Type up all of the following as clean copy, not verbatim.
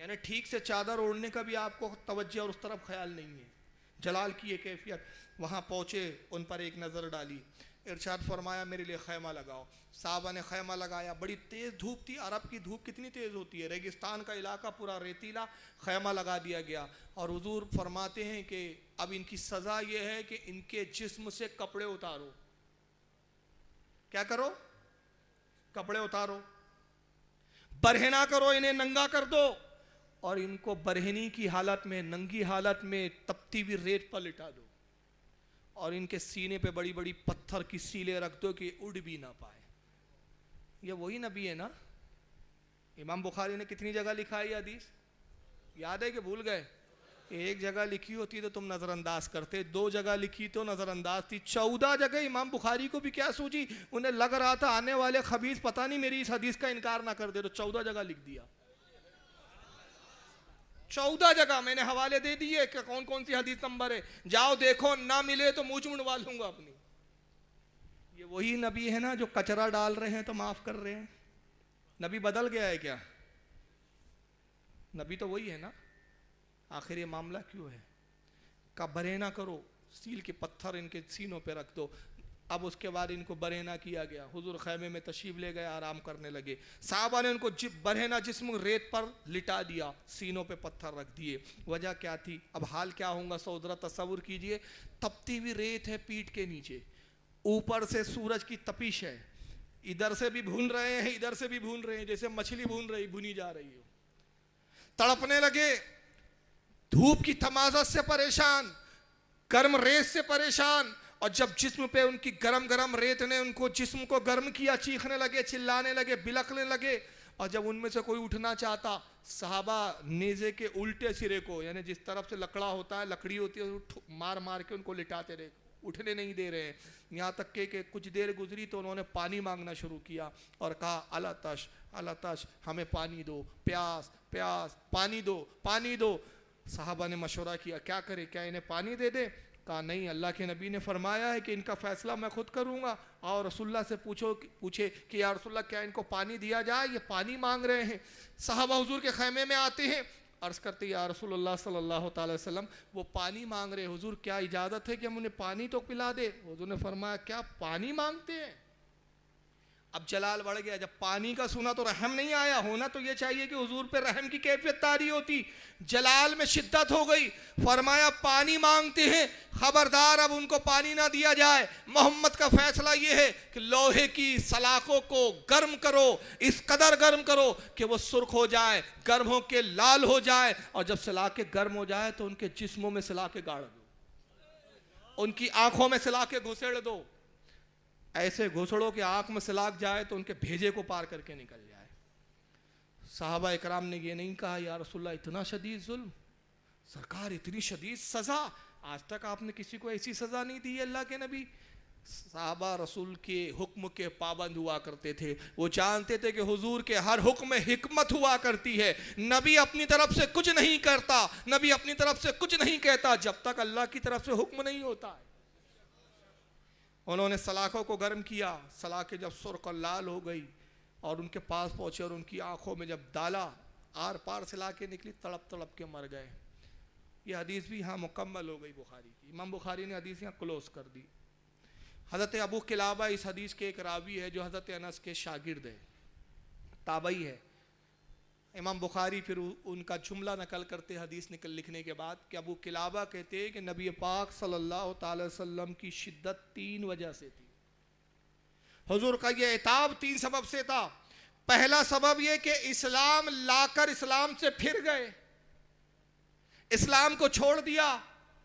यानी ठीक से चादर ओढ़ने का भी आपको तवज्जो और उस तरफ ख्याल नहीं है। जलाल की ये कैफियत। वहाँ पहुँचे, उन पर एक नज़र डाली, इरशाद फरमाया मेरे लिए खैमा लगाओ। साहबा ने खैमा लगाया। बड़ी तेज़ धूप थी। अरब की धूप कितनी तेज़ होती है, रेगिस्तान का इलाका पूरा रेतीला। खैमा लगा दिया गया और हुजूर फरमाते हैं कि अब इनकी सज़ा ये है कि इनके जिस्म से कपड़े उतारो। क्या करो? कपड़े उतारो, बरहना करो, इन्हें नंगा कर दो और इनको बरहनी की हालत में, नंगी हालत में तपती हुई रेत पर लिटा दो और इनके सीने पे बड़ी बड़ी पत्थर की सीलें रख दो कि उड़ भी ना पाए। ये वही नबी है ना? इमाम बुखारी ने कितनी जगह लिखा है ये हदीस? याद है कि भूल गए? एक जगह लिखी होती तो तुम नज़रअंदाज करते, 2 जगह लिखी तो नज़रअंदाज थी, 14 जगह इमाम बुखारी को भी क्या सूझी? उन्हें लग रहा था आने वाले खबीस पता नहीं मेरी इस हदीस का इनकार ना कर दे, तो 14 जगह लिख दिया। 14 जगह मैंने हवाले दे दिए कि कौन कौन सी हदीस नंबर है, जाओ देखो, ना मिले तो मुंह मुंडवा लूंगा अपनी। ये वही नबी है ना जो कचरा डाल रहे हैं तो माफ कर रहे हैं? नबी बदल गया है क्या? नबी तो वही है ना। आखिर ये मामला क्यों है? का बरेना करो, सील के पत्थर इनके सीनों पे रख दो। अब उसके बाद इनको बरेना किया गया। हुजूर खैमे में तशरीफ ले गए, आराम करने लगे। साहबा ने उनको बरेना जिस्म रेत पर लिटा दिया, सीनों पे पत्थर रख दिए। वजह क्या थी? अब हाल क्या होगा सो जरा तस्वुर कीजिए। तपती हुई रेत है पीठ के नीचे, ऊपर से सूरज की तपिश है, इधर से भी भून रहे हैं, इधर से भी भून रहे हैं, जैसे मछली भुनी जा रही हो। तड़पने लगे, धूप की तमाज़त से परेशान, गर्म रेत से परेशान। और जब जिस्म पे उनकी गरम गरम रेत ने उनको जिस्म को गर्म किया, चीखने लगे, चिल्लाने लगे, बिलखने लगे। और जब उनमें से कोई उठना चाहता, सहाबा नेज़े के उल्टे सिरे को, यानी जिस तरफ से लकड़ा होता है, लकड़ी होती है, मार मार के उनको लिटाते रहे, उठने नहीं दे रहे। यहाँ तक के कुछ देर गुजरी तो उन्होंने पानी मांगना शुरू किया और कहा अला तश, हमें पानी दो, प्यास प्यास, पानी दो पानी दो। साहबा ने मशवरा किया क्या करे, क्या इन्हें पानी दे दे? कहा नहीं, अल्लाह के नबी ने फरमाया है कि इनका फैसला मैं खुद करूँगा। और रसूलुल्लाह से पूछे कि या रसूलुल्लाह क्या इनको पानी दिया जाए, ये पानी मांग रहे हैं। साहबा हुजूर के खैमे में आते हैं, अर्ज़ करते या रसूलुल्लाह सल्लल्लाहु अलैहि वसल्लम, वो पानी मांग रहे, हुजूर क्या इजाज़त है कि हम उन्हें पानी तो पिला दे? हुजूर ने फरमाया क्या पानी मांगते हैं? अब जलाल बढ़ गया। जब पानी का सुना तो रहम नहीं आया। होना तो ये चाहिए कि हुजूर पे रहम की कैफियत तारी होती। जलाल में शिद्दत हो गई। फरमाया पानी मांगते हैं, खबरदार अब उनको पानी ना दिया जाए। मोहम्मद का फैसला ये है कि लोहे की सलाखों को गर्म करो, इस कदर गर्म करो कि वो सुर्ख हो जाए, गर्म हो के लाल हो जाए। और जब सलाखे गर्म हो जाए तो उनके जिस्मों में सलाखे गाड़ दो, उनकी आंखों में सलाखे घुसेड़ दो। ऐसे घुसड़ों के आंख में सलाख जाए तो उनके भेजे को पार करके निकल जाए। साहबा इकराम ने ये नहीं कहा या रसूलल्लाह इतना शदीद जुल्म, सरकार इतनी शदीद सज़ा, आज तक आपने किसी को ऐसी सज़ा नहीं दी है अल्लाह के नबी। साहबा रसूल के हुक्म के पाबंद हुआ करते थे। वो जानते थे कि हुजूर के हर हुक्म में हिकमत हुआ करती है। नबी अपनी तरफ से कुछ नहीं करता, नबी अपनी तरफ से कुछ नहीं कहता जब तक अल्लाह की तरफ से हुक्म नहीं होता है। उन्होंने सलाखों को गर्म किया। सलाखें जब सुर्ख और लाल हो गई और उनके पास पहुँचे और उनकी आंखों में जब डाला, आर पार सलाखें निकली, तड़प तड़प के मर गए। ये हदीस भी यहाँ मुकम्मल हो गई बुखारी की। इमाम बुखारी ने हदीस यहाँ क्लोज कर दी। हज़रत अबू किलाबा इस हदीस के एक रावी है जो हज़रत अनस के शागिर्द है, ताबई है। इमाम बुखारी फिर उनका जुमला नकल करते हदीस लिखने के बाद कि अबू किलाबा कहते हैं कि नबी पाक सल्लल्लाहु अलैहि वसल्लम की शिद्दत 3 वजह से थी। हुजूर का ये इताब 3 सबब से था। पहला सबब ये कि इस्लाम लाकर इस्लाम से फिर गए, इस्लाम को छोड़ दिया,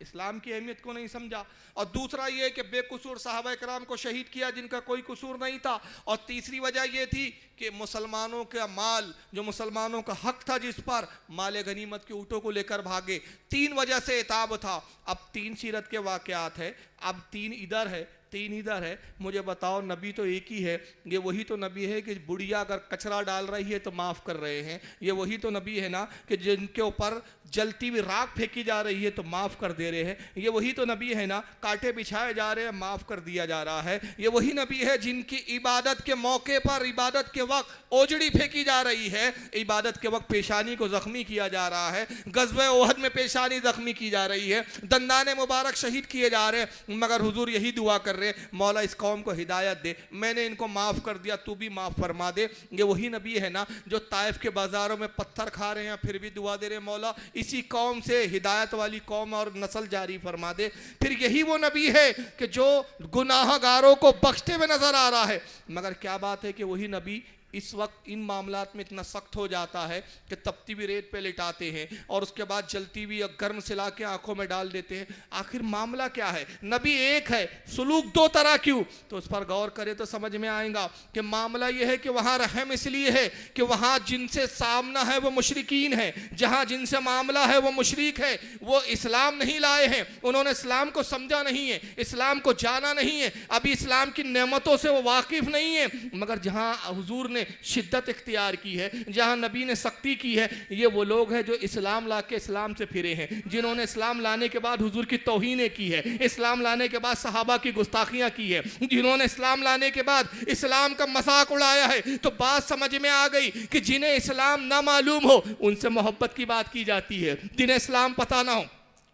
इस्लाम की अहमियत को नहीं समझा। और दूसरा ये कि बेकसूर सहाबा इकराम को शहीद किया जिनका कोई कसूर नहीं था। और तीसरी वजह ये थी कि मुसलमानों का माल, जो मुसलमानों का हक था जिस पर, माल गनीमत के ऊँटों को लेकर भागे। 3 वजह से इताब था। अब 3 सीरत के वाक़यात है, अब 3 इधर है, तीन इधर है, मुझे बताओ नबी तो एक ही है। ये वही तो नबी है कि बुढ़िया अगर कचरा डाल रही है तो माफ़ कर रहे हैं। ये वही तो नबी है ना कि जिनके ऊपर जलती हुई राख फेंकी जा रही है तो माफ़ कर दे रहे हैं। ये वही तो नबी है ना, कांटे बिछाए जा रहे हैं माफ़ कर दिया जा रहा है। ये वही नबी है जिनकी इबादत के मौके पर, इबादत के वक्त ओजड़ी फेंकी जा रही है, इबादत के वक्त पेशानी को ज़ख्मी किया जा रहा है। ग़ज़वे ओहद में पेशानी ज़ख्मी की जा रही है, दंदाने मुबारक शहीद किए जा रहे हैं, मगर हुजूर यही दुआ कर रहे हैं, मौला इस कौम को हिदायत दे, मैंने इनको माफ़ कर दिया, तू भी माफ़ फरमा दे। ये वही नबी है ना जो ताइफ के बाज़ारों में पत्थर खा रहे हैं फिर भी दुआ दे रहे हैं, मौला इसी कौम से हिदायत वाली कौम और नस्ल जारी फरमा दे। फिर यही वो नबी है कि जो गुनाहगारों को बख्शते हुए नज़र आ रहा है, मगर क्या बात है कि वही नबी इस वक्त इन मामलात में इतना सख्त हो जाता है कि तपती हुई रेत पे लिटाते हैं और उसके बाद जलती हुई गर्म सिला के आंखों में डाल देते हैं। आखिर मामला क्या है? नबी एक है, सुलूक दो तरह क्यों? तो उस पर गौर करें तो समझ में आएगा कि मामला यह है कि वहाँ रहम इसलिए है कि वहाँ जिनसे सामना है वो मुशरिकीन है, जहाँ जिनसे मामला है वो मुशरिक है, वो इस्लाम नहीं लाए हैं, उन्होंने इस्लाम को समझा नहीं है, इस्लाम को जाना नहीं है, अभी इस्लाम की नेमतों से वो वाकिफ़ नहीं है। मगर जहाँ हुजूर ने शिद्दत इख्तियार की है, जहां नबी ने सख्ती की है, ये वो लोग हैं जो इस्लाम ला के इस्लाम से फिरे हैं, जिन्होंने इस्लाम लाने के बाद हुजूर की तौहीनें की है, इस्लाम लाने के बाद सहाबा की गुस्ताखियां की है, जिन्होंने इस्लाम लाने के बाद इस्लाम का मजाक उड़ाया है। तो बात समझ में आ गई कि जिन्हें इस्लाम ना मालूम हो उनसे मोहब्बत की बात की जाती है, जिन्हें इस्लाम पता ना हो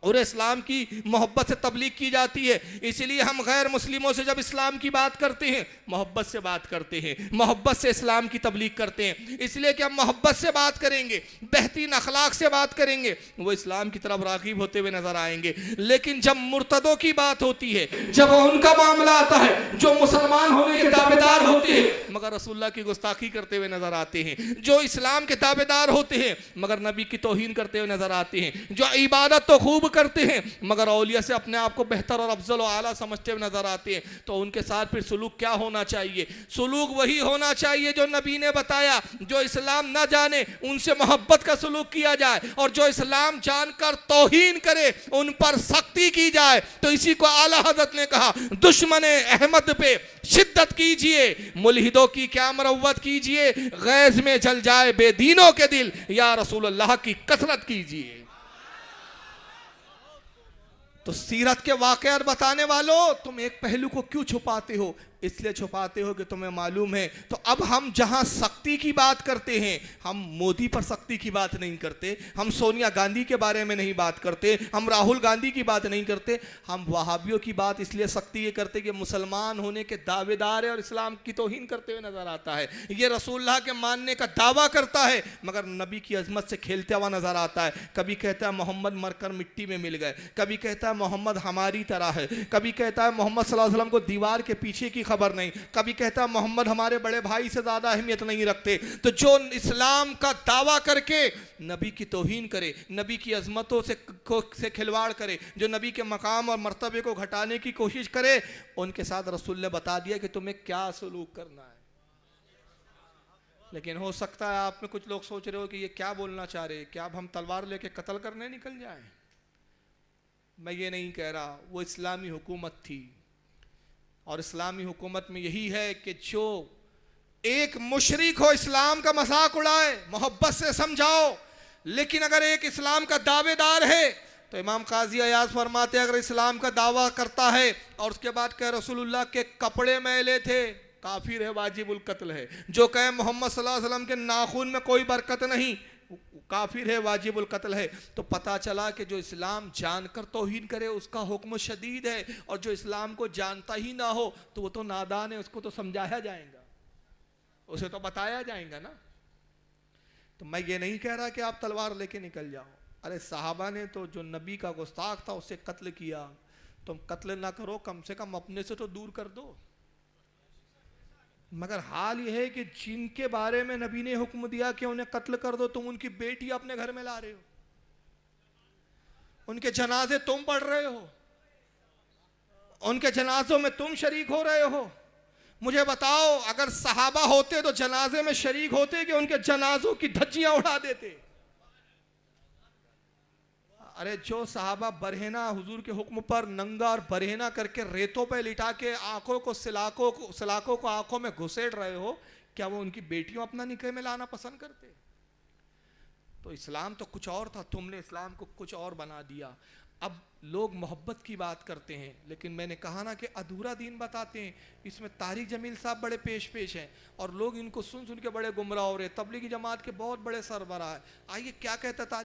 और इस्लाम की मोहब्बत से तबलीग की जाती है। इसलिए हम गैर मुस्लिमों से जब इस्लाम की बात करते हैं मोहब्बत से बात करते हैं, मोहब्बत से इस्लाम की तबलीग करते हैं, इसलिए कि हम मोहब्बत से बात करेंगे, बेहतरीन अखलाक से बात करेंगे, वो इस्लाम की तरफ राग़िब होते हुए नजर आएंगे। लेकिन जब मुर्तदों की बात होती है, जब उनका मामला आता है, जो मुसलमान होने के दावेदार होते हैं मगर रसूलुल्लाह की गुस्ताखी करते हुए नजर आते हैं, जो इस्लाम के दावेदार होते हैं मगर नबी की तौहीन करते हुए नजर आते हैं, जो इबादत तो खूब करते हैं मगर औलिया से अपने आप को बेहतर और अफजल और आला समझते हुए नजर आते हैं, तो उनके साथ फिर सुलूक क्या होना चाहिए? सुलूक वही होना चाहिए जो नबी ने बताया। जो इस्लाम ना जाने उनसे मोहब्बत का सुलूक किया जाए, और जो इस्लाम जानकर तौहीन करे उन पर सख्ती की जाए। तो इसी को आला हज़रत ने कहा, दुश्मन अहमद पे शिद्दत कीजिए, मुल्हिदों की क्या मरव्वत कीजिए, गैज़ में जल जाए बेदीनों के दिल, या रसूल अल्लाह की कसरत कीजिए। तो सीरत के वाक़यात बताने वालों, तुम एक पहलू को क्यों छुपाते हो? इसलिए छुपाते हो कि तुम्हें मालूम है। तो अब हम जहां सख्ती की बात करते हैं, हम मोदी पर सख्ती की बात नहीं करते, हम सोनिया गांधी के बारे में नहीं बात करते, हम राहुल गांधी की बात नहीं करते, हम वहाबियों की बात इसलिए सख्ती ये करते कि मुसलमान होने के दावेदार है और इस्लाम की तौहीन करते हुए नजर आता है। ये रसूलुल्लाह के मानने का दावा करता है मगर नबी की अजमत से खेलते हुआ नजर आता है। कभी कहता है मोहम्मद मरकर मिट्टी में मिल गए, कभी कहता है मोहम्मद हमारी तरह है, कभी कहता है मोहम्मद सल्लल्लाहु अलैहि वसल्लम को दीवार के पीछे की खबर नहीं, कभी कहता है मोहम्मद हमारे बड़े भाई से ज्यादा अहमियत नहीं रखते। तो जो इस्लाम का दावा करके नबी की तौहीन करे, नबी की अजमतों से खिलवाड़ करे, जो नबी के मकाम और मर्तबे को घटाने की कोशिश करे, उनके साथ रसूल ने बता दिया कि तुम्हें क्या सलूक करना है। लेकिन हो सकता है आप में कुछ लोग सोच रहे हो कि ये क्या बोलना चाह रहे, क्या अब हम तलवार लेके कत्ल करने निकल जाएं? मैं ये नहीं कह रहा, वो इस्लामी हुकूमत थी और इस्लामी हुकूमत में यही है कि जो एक मुशरिक हो इस्लाम का मजाक उड़ाए, मोहब्बत से समझाओ, लेकिन अगर एक इस्लाम का दावेदार है तो इमाम काजी अयाज फरमाते हैं अगर इस्लाम का दावा करता है और उसके बाद कह रसूलुल्लाह के कपड़े मैले थे, काफिर है, वाजिबुल कत्ल है। जो कहे मोहम्मद सल्लल्लाहु अलैहि वसल्लम के नाखून में कोई बरकत नहीं, काफिर है, वाजिबुल कत्ल है। तो पता चला कि जो इस्लाम जानकर तौहीन करे उसका हुक्म शदीद है, और जो इस्लाम को जानता ही ना हो तो वो तो नादान है, उसको तो समझाया जाएगा, उसे तो बताया जाएगा ना। तो मैं ये नहीं कह रहा कि आप तलवार लेके निकल जाओ। अरे साहबा ने तो जो नबी का गुस्ताख था उसे कत्ल किया, तुम कत्ल ना करो, कम से कम अपने से तो दूर कर दो। मगर हाल यह है कि जिनके बारे में नबी ने हुक्म दिया कि उन्हें कत्ल कर दो, तुम उनकी बेटी अपने घर में ला रहे हो, उनके जनाजे तुम पढ़ रहे हो, उनके जनाजों में तुम शरीक हो रहे हो। मुझे बताओ अगर सहाबा होते तो जनाजे में शरीक होते कि उनके जनाजों की धज्जियां उड़ा देते? अरे जो साहबा बरहेना हुजूर के हुक्म पर नंगा और बरहेना करके रेतों पे लिटा के आंखों को सलाखों को आंखों में घुसेड़ रहे हो, क्या वो उनकी बेटियों अपना निकाह में लाना पसंद करते? तो इस्लाम तो कुछ और था, तुमने इस्लाम को कुछ और बना दिया। अब लोग मोहब्बत की बात करते हैं, लेकिन मैंने कहा ना कि अधूरा दीन बताते हैं। इसमें तारिक जमील साहब बड़े पेश हैं और लोग इनको सुन सुन के बड़े गुमराह हो रहे। तबलीगी जमात के बहुत बड़े सरबराह है। आइए क्या कहता था